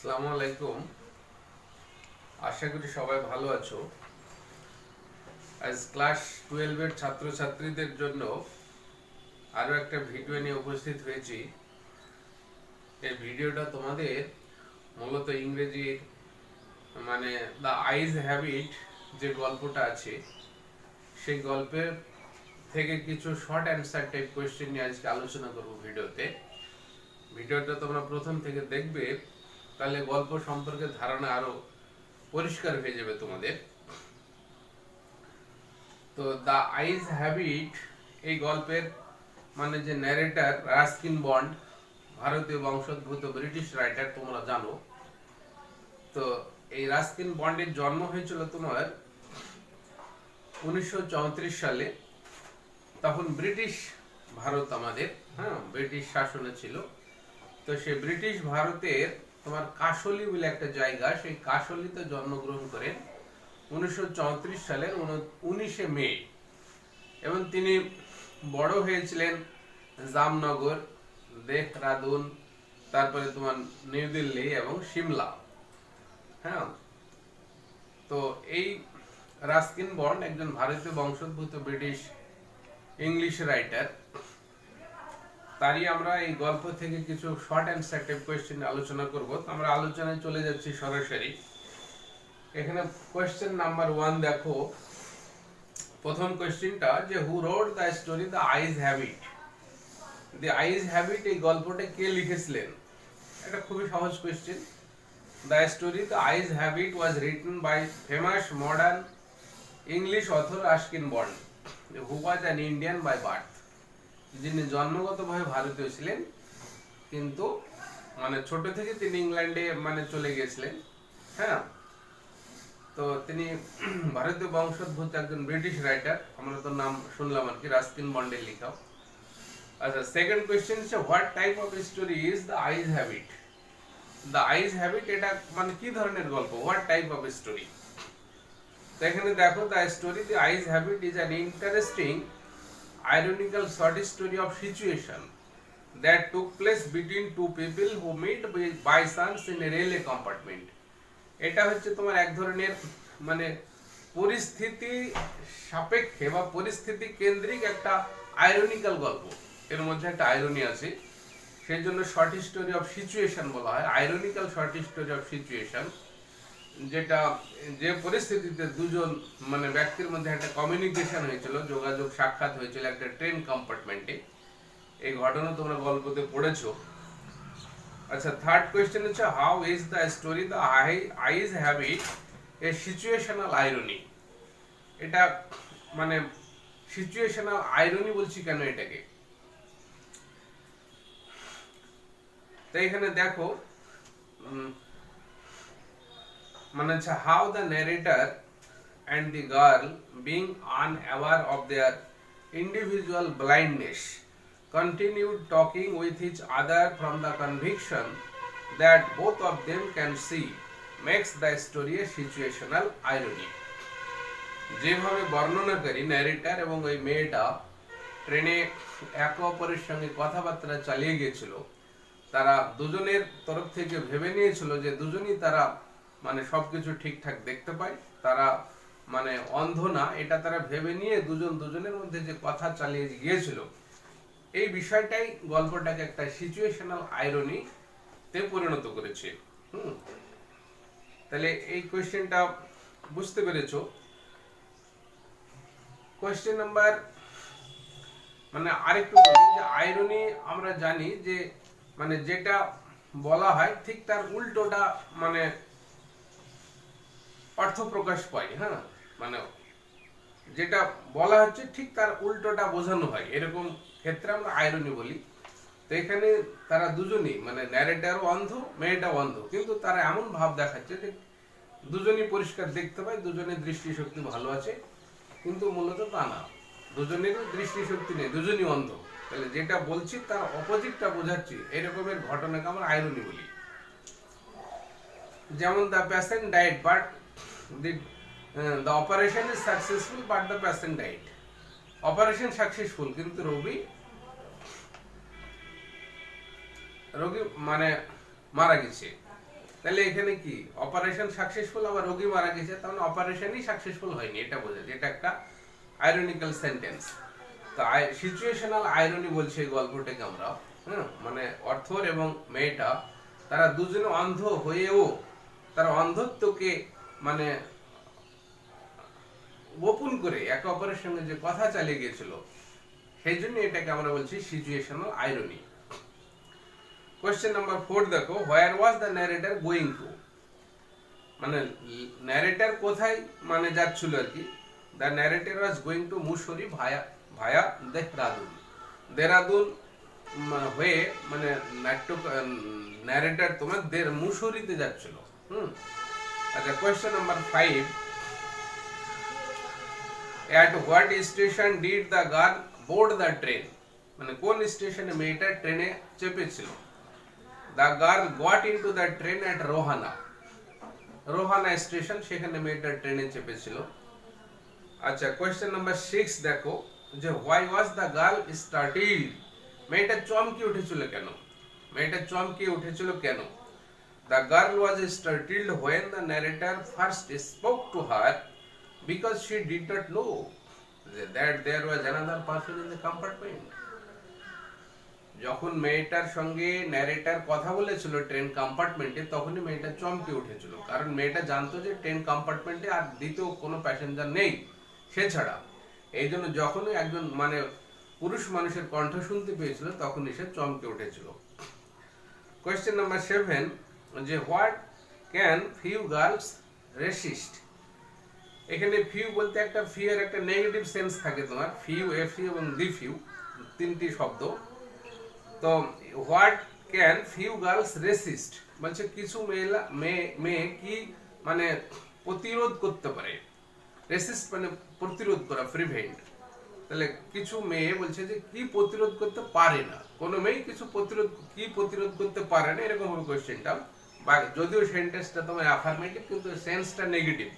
আসসালামু আলাইকুম। আশা করি সবাই ভালো আছো। আজ ক্লাস 12 এর ছাত্রছাত্রীদের জন্য আরো একটা ভিডিও নিয়ে উপস্থিত হয়েছি। এই ভিডিওটা তোমাদের মূলত ইংরেজির মানে দ্য আইজ হ্যাবিট যে গল্পটা আছে সেই গল্পের থেকে কিছু শর্ট অ্যান্সার টাইপ কোয়েশ্চেন নিয়ে আজকে আলোচনা করব ভিডিওতে। ভিডিওটা তোমরা প্রথম থেকে দেখবে, তাহলে গল্প সম্পর্কে ধারণা আরো পরিষ্কার হয়ে যাবে তোমাদের। তো দ্য আইজ হ্যাবিট এই গল্পের মানে যে ন্যারেটর রাস্কিন বন্ড, ভারতীয় বংশোদ্ভূত ব্রিটিশ রাইটার, তোমরা জানো। তো এই রাস্কিন বন্ডের জন্ম হয়েছিল তোমার 1934 সালে। তখন ব্রিটিশ ভারত আমাদের, ব্রিটিশ শাসনে ছিল। তো সে ব্রিটিশ ভারতের তোমার কাশলি বলে একটা জায়গা, সেই কাশলিতে জন্মগ্রহণ করেন 1934 সালের 19শে মে। এবং তিনি বড় হয়েছিলেন জামনগর, দেহরাদুন, তারপরে তোমার নিউ দিল্লি এবং সিমলা। হ্যাঁ, তো এই রাস্কিন বন্ড একজন ভারতীয় বংশোদ্ভূত ব্রিটিশ ইংলিশ রাইটার। তারই আমরা এই গল্প থেকে কিছু শর্ট অ্যান্সার টাইপ কোয়েশ্চেন আলোচনা করব। তো আমরা আলোচনায় চলে যাচ্ছি সরাসরি। এখানে কোয়েশ্চেন নাম্বার 1 দেখো। প্রথম কোয়েশ্চেনটা যে who wrote the story the eyes have it. The eyes have it এই গল্পটা কে লিখেছিলেন? এটা খুবই সহজ question. The story the eyes have it was written by famous modern English author Ruskin Bond, who was an Indian by birth. যিনি জন্মগতভাবে ভারতীয় ছিলেন, কিন্তু মানে ছোট থেকে তিনি ইংল্যান্ডে মানে চলে গেছিলেন। হ্যাঁ, তো তিনি ভারতীয় বংশোদ্ভূত একজন ব্রিটিশ রাইটার। আমরা তো নাম শুনলাম আর কি, রাস্কিন বন্ডের লেখা। আচ্ছা, সেকেন্ড কোয়েশ্চেন হচ্ছে what type of story is the eyes have it. The eyes habit এটা মানে কি ধরনের গল্প, হোয়াট টাইপ অফ স্টোরি। তো এখানে দেখো, the story the eyes habit is an interesting ironical short story of situation that took place between two people who meet by chance in a railway compartment. এটা হচ্ছে তোমার এক ধরনের মানে পরিস্থিতি সাপেক্ষে বা পরিস্থিতি কেন্দ্রিক একটা আইরনিক্যাল গল্প। এর মধ্যে একটা আইরনি আছে, সেই জন্য শর্ট স্টোরি অফ সিচুয়েশন বলা হয়। Ironical short story of situation, যেটা যে পরিস্থিতিতে দুজন মানে ব্যক্তির মধ্যে একটা কমিউনিকেশন হয়েছিল, যোগাযোগ সাক্ষাৎ হয়েছিল একটা ট্রেন কম্পার্টমেন্টে। এই ঘটনা তোমরা গল্পতে পড়েছো। আচ্ছা, থার্ড কোয়েশ্চেন হচ্ছে how is the story the eyes habit A situational irony. এটা মানে সিচুয়েশনাল আইরনি বলছি কেন এটাকে। তো এখানে দেখো মানে হচ্ছে how the narrator and the girl, being unaware of their individual blindness, continued talking with each other from the conviction that both of them can see, makes the story a situational irony. যেভাবে বর্ণনাকারী narrator এবং ওই মেয়েটা ট্রেনে একে অপরের সঙ্গে কথাবার্তা চালিয়ে গিয়েছিল, তারা দুজনের তরফ থেকে ভেবে নিয়েছিল যে দুজনই তারা মানে সবকিছু ঠিকঠাক দেখতে পায়, তারা মানে অন্ধ না, এটা তারা ভেবে নিয়ে দুজন দুজনের মধ্যে যে কথা চালিয়ে গিয়েছিল, এই বিষয়টাই গল্পটাকে একটা সিচুয়েশনাল আইরনি তে পরিণত করেছে। তাহলে এই কোয়েশ্চেনটা বুঝতে পেরেছো। কোয়েশ্চেন নাম্বার মানে আরেকটু বলি যে আইরনি আমরা জানি যে মানে যেটা বলা হয় ঠিক তার উল্টোটা মানে অর্থ প্রকাশ পায়। হ্যাঁ, মানে যেটা বলা হচ্ছে ঠিক তার উল্টোটা বোঝানো হয়, এরকম ক্ষেত্রে আমরা আইরনি বলি। তো এখানে তারা দুজনই মানে ন্যারেটরও অন্ধ, মেয়েটাও অন্ধ, কিন্তু তারা এমন ভাব দেখাচ্ছে যে দুজনই পরিষ্কার দেখতে পায়, দুজনের দৃষ্টিশক্তি ভালো আছে, কিন্তু মূলত তা না, দুজনেরই দৃষ্টিশক্তি নেই, দুজনই অন্ধ। তাহলে যেটা বলছি তার অপোজিটটা বোঝাচ্ছি, এরকমের ঘটনাকে আমরা আইরনি বলি। যেমন the patient died but the operation is successful but the patient died. Operation successful, কিন্তু রোগী মানে মারা গেছে। তাহলে এখানে কি অপারেশন সাকসেসফুল, আবার রোগী মারা গেছে, তাহলে অপারেশনই সাকসেসফুল হয়নি, এটা বোঝা যায়। এটা একটা আইরনিক্যাল সেন্টেন্স। তো সিচুয়েশনাল আইরনি বলছে এই গল্পটাকে আমরা। মানে অর্থর এবং মেয়েটা তারা দুজনে অন্ধ হয়েও তারা অন্ধত্বকে মানে গোপন করে একে অপরের সঙ্গে যে কথা চালিয়ে গিয়েছিল, সেই জন্য এটাকে আমরা বলছি সিচুয়েশনাল আইরনি। কোয়েশ্চেন নাম্বার 4 দেখো, where was the narrator going to, মানে ন্যারেটর কোথায় মানে যাচ্ছিল আর কি। The narrator was going to Mussoorie via via Dehradun. Dehradun হয়ে মানে ন্যারেটর তোমার মুসুরিতে যাচ্ছিল। আচ্ছা, question number 5, at what station did the girl board the train, মানে কোন স্টেশনে মেয়েটা ট্রেনে চেপেছিল। the girl got into the train at Rohana, Rohana station, সেখানে মেয়েটা ট্রেনে চেপেছিল। আচ্ছা, কোয়েশ্চেন নাম্বার 6 দেখো, যে why was the girl startled, মেয়েটা চমকে উঠেছিল কেন, মেয়েটা চমকে উঠেছিল কেন। the girl was startled when the narrator first spoke to her because she did not know that there was another person in the compartment. যখন মেয়েটার সঙ্গে ন্যারেটর কথা বলেছিল ট্রেন কম্পার্টমেন্টে, তখনই মেয়েটা চমকে উঠেছিল, কারণ মেয়েটা জানতো যে ট্রেন কম্পার্টমেন্টে আর দ্বিতীয় কোনো প্যাসেঞ্জার নেই সে ছাড়া। এই জন্য যখনই একজন মানে পুরুষ মানুষের কণ্ঠ শুনতে পেয়েছিল, তখনই সে চমকে উঠেছিল। কোয়েশ্চেন নাম্বার 7, যে what can few girls resist, এখানে ফিউ বলতে একটা ফিউর একটা নেগেটিভ সেন্স থাকে তোমার, ফিউ, এফিউ এবং দি ফিউ, তিনটি শব্দ। তো what can few girls resist বলছে কিছু মেয়ে কি মানে প্রতিরোধ করতে পারে, রেসিস্ট মানে প্রতিরোধ করা, প্রিভেন্ট। তাহলে কিছু মেয়ে বলছে যে কি প্রতিরোধ করতে পারে না, কোনো মেয়ে কিছু প্রতিরোধ করতে পারে না, এরকম হবে কোশ্চেনটা। বা যদিও সেন্টেন্সটা তোমার অ্যাফার্মেটিভ, কিন্তু সেন্সটা নেগেটিভ।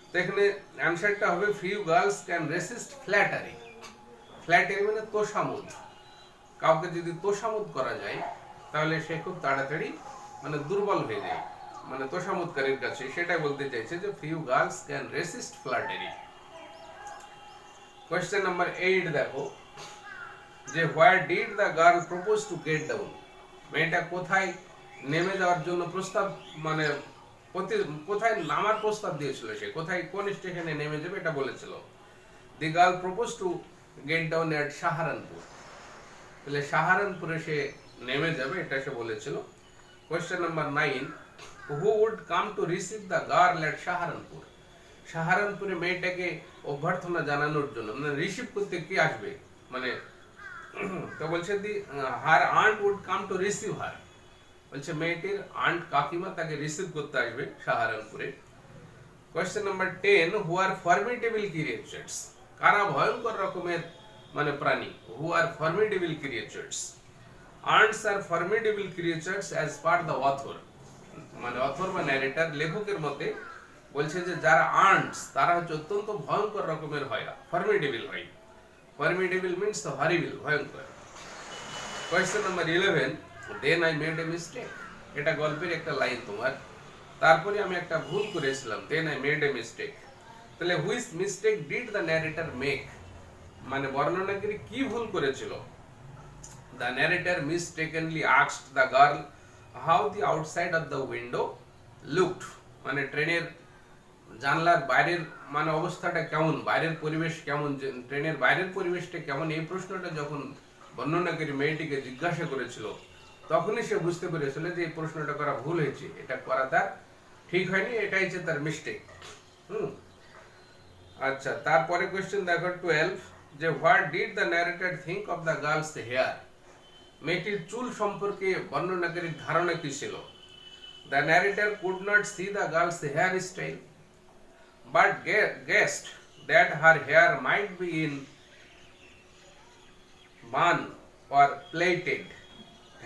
তো এখানে অ্যানসারটা হবে few girls can resist flattery. Flattery মানে তোষামোদ, কাউকে যদি তোষামোদ করা যায় তাহলে সে খুব তাড়াতাড়ি মানে দুর্বল হয়ে যায়, মানে তোষামোদকারীর কাছে, সেটাই বলতে চাইছে যে few girls can resist flattery. Question number 8 দেখো, যে where did the girl propose to get down, মেয়েটা কোথায় নেমে যাওয়ার জন্য প্রস্তাব মানে কোথায় নামার প্রস্তাব দিয়েছিল, সে কোথায় কোন স্টেশনে নেমে যাবে এটা বলেছিল। The girl propose to get down at Saharanpur, তাহলে সাহারানপুরে সে নেমে যাবে এটা সে বলেছিল। Question number 9, who would come to receive the girl at Saharanpur, সাহারানপুরে মেয়েটাকে অভ্যর্থনা জানানোর জন্য মানে রিসিভ করতে কে আসবে, মানে তো বলছে the her aunt would come to receive her, বলছে মেয়েটির আন্ট কাকিমা তাকে রিসিভ করতে আসবে সাহারানপুরে। Question number 10, who are formidable creatures, কারা ভয়ঙ্কর রকমের মানে প্রাণী, who are formidable creatures. Ants are formidable creatures as per the author, মানে অথর বা ন্যারেটর লেখকের মতে বলছে যে যারা আন্টস তারা হচ্ছে অত্যন্ত ভয়ঙ্কর রকমের হয়, ফর্মিডেবল হয়। ফর্মিডেবল মিন্স হরিবল, ভয়ঙ্কর। Question number 11, then I made a mistake, এটা গল্পের একটা লাইন তোমার, তারপরে আমি একটা ভুল করেছিলাম, then I made a mistake. তাহলে which mistake did the narrator make, মানে বর্ণনাকারী কি ভুল করেছিল। The narrator mistakenly asked the girl how the outside of the window looked, মানে ট্রেনের জানলার বাইরের মানে অবস্থাটা কেমন, বাইরের পরিবেশ কেমন, ট্রেনের বাইরের পরিবেশটা কেমন, এই প্রশ্নটা যখন বর্ণনাকারী মেয়েটিকে জিজ্ঞাসা করেছিল, তখনই সে বুঝতে পেরেছিল যে এই প্রশ্নটা করা ভুল হয়েছে, এটা করা তার ঠিক হয়নি, এটাই হচ্ছে তার মিস্টেক। আচ্ছা, তারপরে কোয়েশ্চেন দেখো 12, যে what did the narrator think of the girl's hair, মেয়েটির চুল সম্পর্কে বর্ণনাকারীর ধারণা কি ছিল। The narrator could not see the girl's hair style but guessed that her hair might be in bun or plaited,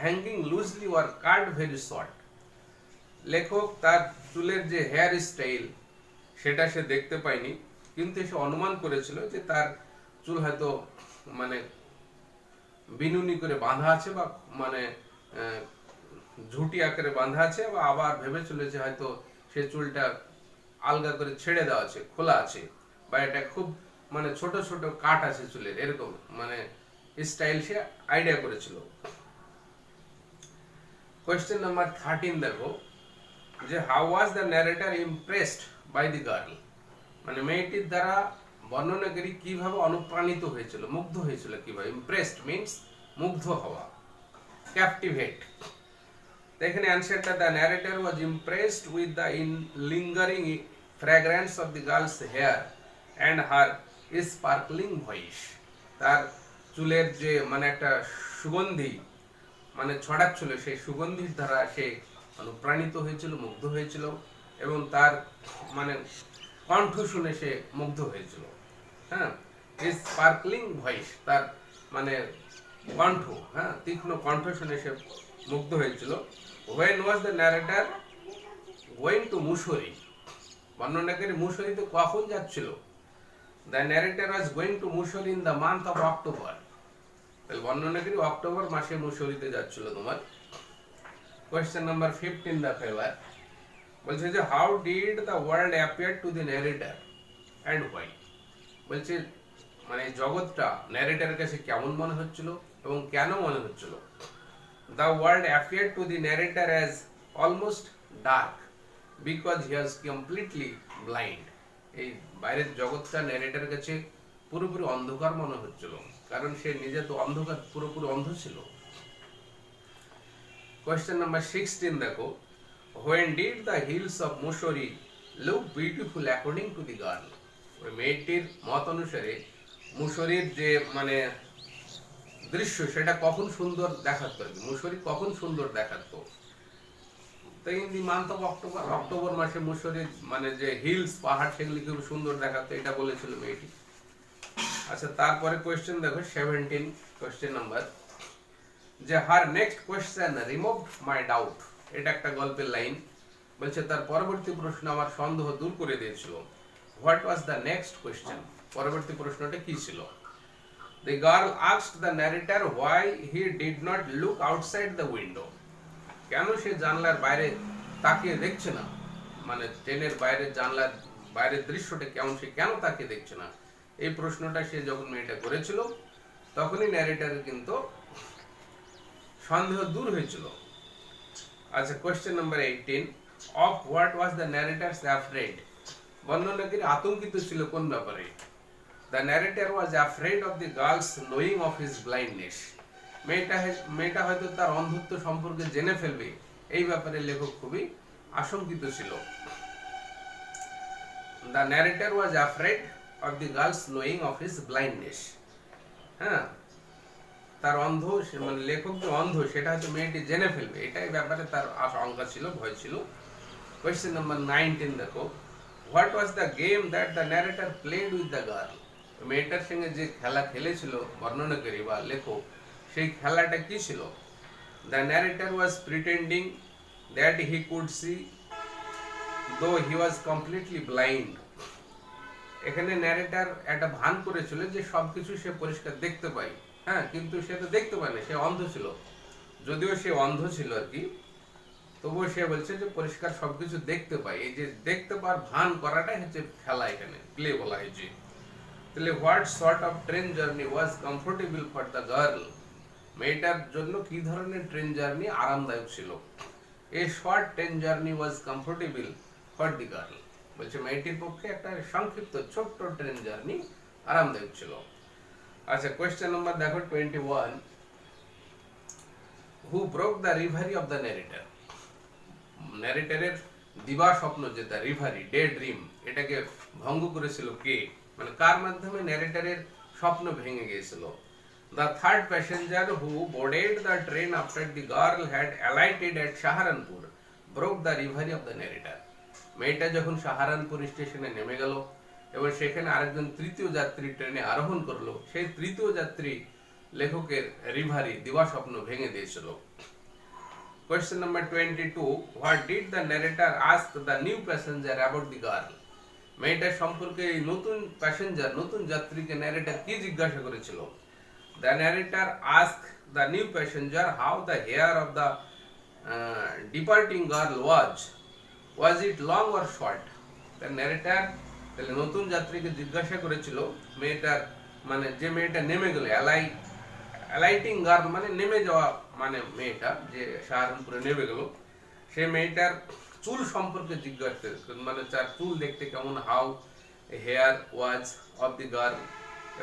hanging loosely or cut very short. লেখক তার চুলের যে হেয়ার স্টাইল সেটা সে দেখতে পায়নি, কিন্তু সে অনুমান করেছিল যে তার চুল হয়তো মানে বিনুনি করে বাঁধা আছে বা মানে ঝুঁটি আকারে বাঁধা আছে, বা আবার ভেবেছিল যে হয়তো সে চুলটা আলগা করে ছেড়ে দেওয়া আছে, খোলা আছে, বা এটা খুব মানে ছোট ছোট কাট আছে চুলের, এরকম মানে স্টাইল সে আইডিয়া করেছিল। কোয়েশ্চেন নাম্বার 13 দেখো, যে how was the narrator impressed by the girl, মানে মেয়েটির দ্বারা বর্ণনাকারী কিভাবে অনুপ্রাণিত হয়েছিল, মুগ্ধ হয়েছিল কিভাবে। ইমপ্রেসড মিন্স মুগ্ধ হওয়া, ক্যাপটিভেট। এখানে অ্যান্সারটা, the narrator was impressed with the lingering fragrance of the girl's hair and her sparkling voice. তার চুলের যে মানে একটা সুগন্ধি মানে ছড়াচ্ছিল, সেই সুগন্ধির দ্বারা সে অনুপ্রাণিত হয়েছিল, মুগ্ধ হয়েছিল, এবং তার মানে কণ্ঠ শুনে সে মুগ্ধ হয়েছিল। হ্যাঁ, স্পার্কলিং ভয়েস, তার মানে কণ্ঠ, হ্যাঁ তীক্ষ্ণ কণ্ঠ শুনে সে মুগ্ধ হয়েছিল। When was the narrator going to Mussoorie, বর্ণনাকারী মুসরিতে কখন যাচ্ছিল? The narrator was going to Mussoorie in the month of October, তাহলে বর্ণনাকারী অক্টোবর মাসে মুসরিতে যাচ্ছিল তোমার। কোয়েশ্চেন নাম্বার 15 দেখো এবার, বলছে যে how did the world appear to the narrator and why, বলছে মানে জগৎটা ন্যারেটরের কাছে কেমন মনে হচ্ছিল এবং কেন মনে হচ্ছিল। The world appeared to the narrator as almost dark because he was completely blind. এই বাইরের জগৎটা ন্যারেটরের কাছে পুরোপুরি অন্ধকার মনে হচ্ছিল, কারণ সে নিজে তো অন্ধকার, পুরোপুরি অন্ধ ছিল। কোয়েশ্চেন নাম্বার 16 দেখো, when did the hills of Mussoorie look beautiful according to the girl, ওই মেয়েটির মত অনুসারে মুসরির যে মানে দৃশ্য সেটা কখন সুন্দর দেখাতো, মুসরি কখন সুন্দর দেখাতো। তো in the month of October, October মাসে মুসরির মানে যে হিলস পাহাড় সেগুলি খুব সুন্দর দেখাতো, এটা বলেছিল মেয়েটি। আচ্ছা, তারপরে কোয়েশ্চেন দেখো 17 কোয়েশ্চেন নাম্বার, যে হার নেক্সট কোয়েশ্চেন রিমুভড মাই ডাউট, এটা একটা গল্পের লাইন। বলছে তার পরবর্তী প্রশ্ন আমার সন্দেহ দূর করে দিয়েছিল। What was the next question, পরবর্তী প্রশ্নটা কি ছিল? The girl asked the narrator why he did not look outside the window, কেন সে জানলার বাইরে তাকিয়ে দেখছে না, মানে ট্রেনের বাইরে জানলার বাইরের দৃশ্যটা কেমন সে কেন তাকিয়ে দেখছে না। এই প্রশ্নটা সে যখন মেয়েটা করেছিল তখনই ন্যারেটরের কিন্তু সন্দেহ দূর হয়েছিল। আচ্ছা, question number 18, of what was the narrator afraid, বর্ণনাকারী আতঙ্কিত ছিল কোন ব্যাপারে? The narrator was afraid of the girl's knowing of his blindness, মেয়েটা হয়তো তার অন্ধত্ব সম্পর্কে জেনে ফেলবে, এই ব্যাপারে লেখক খুবই আশঙ্কিত ছিল। The narrator was afraid of the girl's knowing of his blindness, হ্যাঁ তার অন্ধ মানে লেখক যে অন্ধ সেটা হয়তো মেয়েটি জেনে ফেলবে, এটাই ব্যাপারে তার আশঙ্কা ছিল, ভয় ছিল। কোয়েশ্চেন নাম্বার 19 দেখো, what was the game that the narrator played with the girl, মেয়েটার সঙ্গে যে খেলা খেলেছিল বর্ণনাকারী বা লেখক, সেই খেলাটা কি ছিল? The narrator was pretending that he could see though he was completely blind, এখানে ন্যারেটর একটা ভান করেছিল যে সবকিছু সে পরিষ্কার দেখতে পায়, হ্যাঁ কিন্তু সে তো দেখতে পায় না, সে অন্ধ ছিল। যদিও সে অন্ধ ছিল আর কি, তবুও সে বলছে যে পরিষ্কার সবকিছু দেখতে পায়, এই যে দেখতে পাওয়ার ভান করাটাই হচ্ছে খেলা, এখানে প্লে বলা হয়েছে। তাহলে what sort of train journey was comfortable for the girl, মেয়েটার জন্য কি ধরনের ট্রেন জার্নি আরামদায়ক ছিল? A short train journey was comfortable for the girl, বলছে মেয়েটির পক্ষে একটা সংক্ষিপ্ত ছোট্ট ট্রেন জার্নি আরামদায়ক ছিল। আচ্ছা, কোয়েশ্চেন নাম্বার দেখো 21, who broke the reverie of the narrator, ন্যারেটরের দিবা স্বপ্ন যেটা রিভারি, ডে ড্রিম, এটাকে ভঙ্গ করেছিল কে, মানে কার মাধ্যমে ন্যারেটরের স্বপ্ন ভেঙে গিয়েছিল? The third passenger who boarded the train after the girl had alighted at Saharanpur broke the reverie of the narrator, মেয়েটা যখন সাহারানপুর স্টেশনে নেমে গেল এবং সেখানে আরেকজন তৃতীয় যাত্রী ট্রেনে আরোহণ করলো, সেই তৃতীয় যাত্রী লেখকের রিভারি দিবা স্বপ্ন ভেঙে দিয়েছিল। Question number 22, what did the narrator ask the new passenger about the girl, মেয়েটার সম্পর্কে এই নতুন প্যাসেঞ্জার নতুন যাত্রীকে ন্যারেটর কি জিজ্ঞাসা করেছিল? The narrator asked the new passenger how the hair of the departing girl was it long or short? তার ন্যারেটার তাহলে নতুন যাত্রীকে জিজ্ঞাসা করেছিল মেয়েটার মানে যে মেয়েটা নেমে গেল, অ্যালাইটিং গার্ল মানে নেমে যাওয়া, মানে মেয়েটা যে সাহারানপুরে নেমে গেল, সে মেয়েটার চুল সম্পর্কে জিজ্ঞাসা, মানে তার চুল দেখতে কেমন, how hair was of the girl,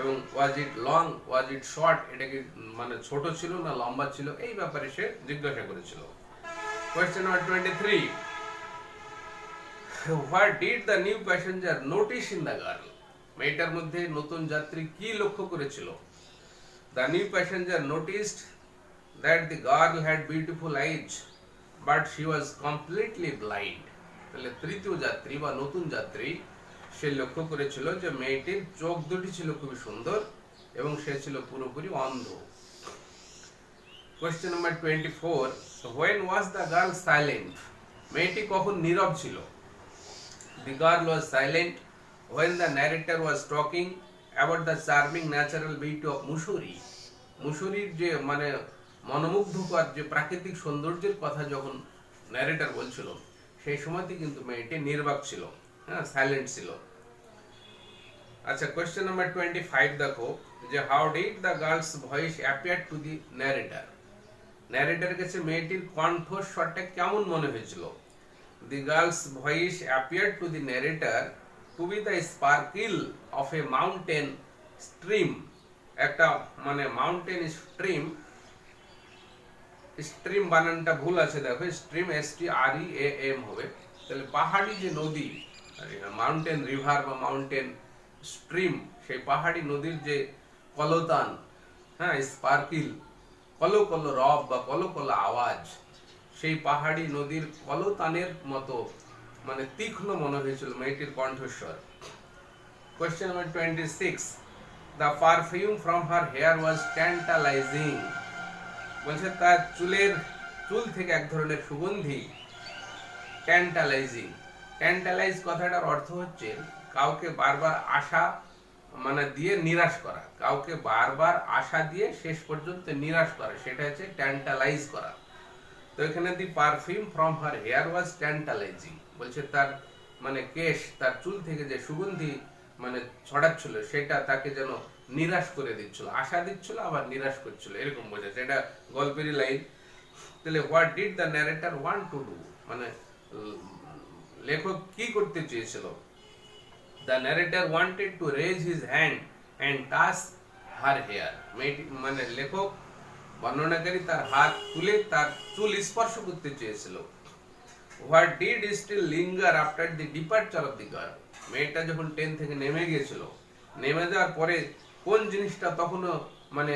এবং was it long was it short, এটা কি মানে ছোট ছিল না লম্বা ছিল, এই ব্যাপারে সে জিজ্ঞাসা করেছিল। Question number 23, what did the new passenger notice in the girl? মেয়েটার মধ্যে নতুন যাত্রী কি লক্ষ্য করেছিল? The new passenger noticed that the girl had beautiful eyes but she was completely blind. তাহলে তৃতীয় যাত্রী বা নতুন যাত্রী সে লক্ষ্য করেছিল যে মেয়েটির চোখ দুটি ছিল খুবই সুন্দর এবং সে ছিল পুরোপুরি অন্ধ। Question number 24, when was the girl silent? মেয়েটি কখন নীরব ছিল? The girl was silent when the narrator was talking about the charming natural beauty of Mussoorie. মুসুরির যে মানে মনোমুগ্ধকর যে প্রাকৃতিক সৌন্দর্যের কথা যখন ন্যারেটর বলছিল, সেই সময়তে কিন্তু মেয়েটি নির্বাক ছিল, হ্যাঁ, সাইলেন্ট ছিল। আচ্ছা, কোয়েশ্চেন নাম্বার 25 দেখো যে how did the girl's voice appear to the narrator? ন্যারেটরের কাছে মেয়েটির কণ্ঠস্বরটা কেমন মনে হয়েছিল? The girl's voice appeared to the narrator to be the sparkle of a mountain stream. একটা মানে মাউন্টেন স্ট্রিম, স্ট্রিম বানানটা ভুল আছে দেখো, স্ট্রিম STREAM হবে, তাহলে পাহাড়ি যে নদী, মাউন্টেন রিভার বা মাউন্টেন স্ট্রিম, সেই পাহাড়ি নদীর যে কলতান, হ্যাঁ, স্পার্কিল, কলো কলো রব বা কলো কলো আওয়াজ, সেই পাহাড়ি নদীর কলতানের মতো মানে তীক্ষ্ণ মনে হয়েছিল মেয়েটির কণ্ঠস্বর। Question number 26, the perfume from her hair was tantalising. বলছে তার চুল থেকে এক ধরনের সুগন্ধি, ট্যান্টালাইজিং। ট্যান্টালাইজ কথাটার অর্থ হচ্ছে কাউকে বারবার আশা মানে দিয়ে নিরাশ করা, কাউকে বারবার আশা দিয়ে শেষ পর্যন্ত নিরাশ করা, সেটা হচ্ছে ট্যান্টালাইজ করা। তো এখানে দি perfume from her hair was tantalising, বলছে তার মানে কেশ, তার চুল থেকে যে সুগন্ধি মানে ছড়াচ্ছিল সেটা তাকে যেন নিরাশ করে দিচ্ছিল, আশা দিচ্ছিল আবার নিরাশ করছিল, এরকম বোঝাচ্ছে, এটা গল্পেরই লাইন। তাহলে what did the narrator want to do, মানে লেখক কি করতে চেয়েছিল? The narrator wanted to raise his hand and touch her hair. মানে লেখক বর্ণনাকারী তার হাত তুলে তার চুল স্পর্শ করতে চেয়েছিল। What did still linger after the departure of the girl? মেয়েটা যখন ট্রেন থেকে নেমে গিয়েছিল, নেমে যাওয়ার পরে কোন জিনিসটা তখনও মানে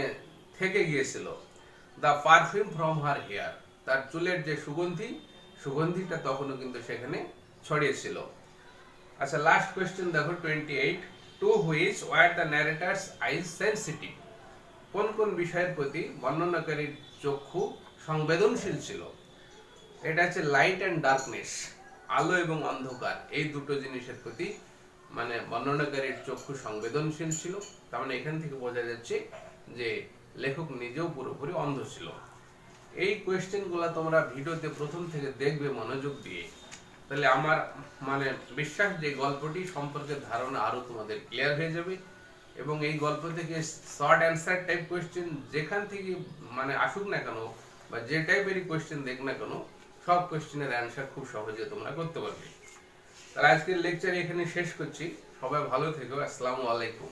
থেকে গিয়েছিল? The perfume from her hair, তার চুলের যে সুগন্ধিটা তখনও কিন্তু সেখানে ছড়িয়েছিল। আচ্ছা, লাস্ট কোয়েশ্চেন দেখো 28, to which were the narrator's eyes sensitive? কোন কোন বিষয়ের প্রতি বর্ণনাকারীর চক্ষু সংবেদনশীল ছিল? এটা হচ্ছে লাইট অ্যান্ড ডার্কনেস, আলো এবং অন্ধকার, এই দুটো জিনিসের প্রতি মানে বর্ণনাকারীর চক্ষু সংবেদনশীল ছিল। তার মানে এখান থেকে বোঝা যাচ্ছে যে লেখক নিজেও পুরোপুরি অন্ধ ছিল। এই কোয়েশ্চেনগুলো তোমরা ভিডিওতে প্রথম থেকে দেখবে মনোযোগ দিয়ে, তাহলে আমার মানে বিশ্বাস যে গল্পটি সম্পর্কে ধারণা আরো তোমাদের ক্লিয়ার হয়ে যাবে, এবং এই গল্প থেকে শর্ট অ্যান্সার টাইপ কোয়েশ্চেন যেখান থেকে মানে আসুক না কেন বা যে টাইপেরই কোয়েশ্চেন দেখ না কেন, সব কোয়েশ্চেনের অ্যান্সার খুব সহজে তোমরা করতে পারবে। তাহলে আজকের লেকচার এখানে শেষ করছি, সবাই ভালো থেকো, আসসালামু আলাইকুম।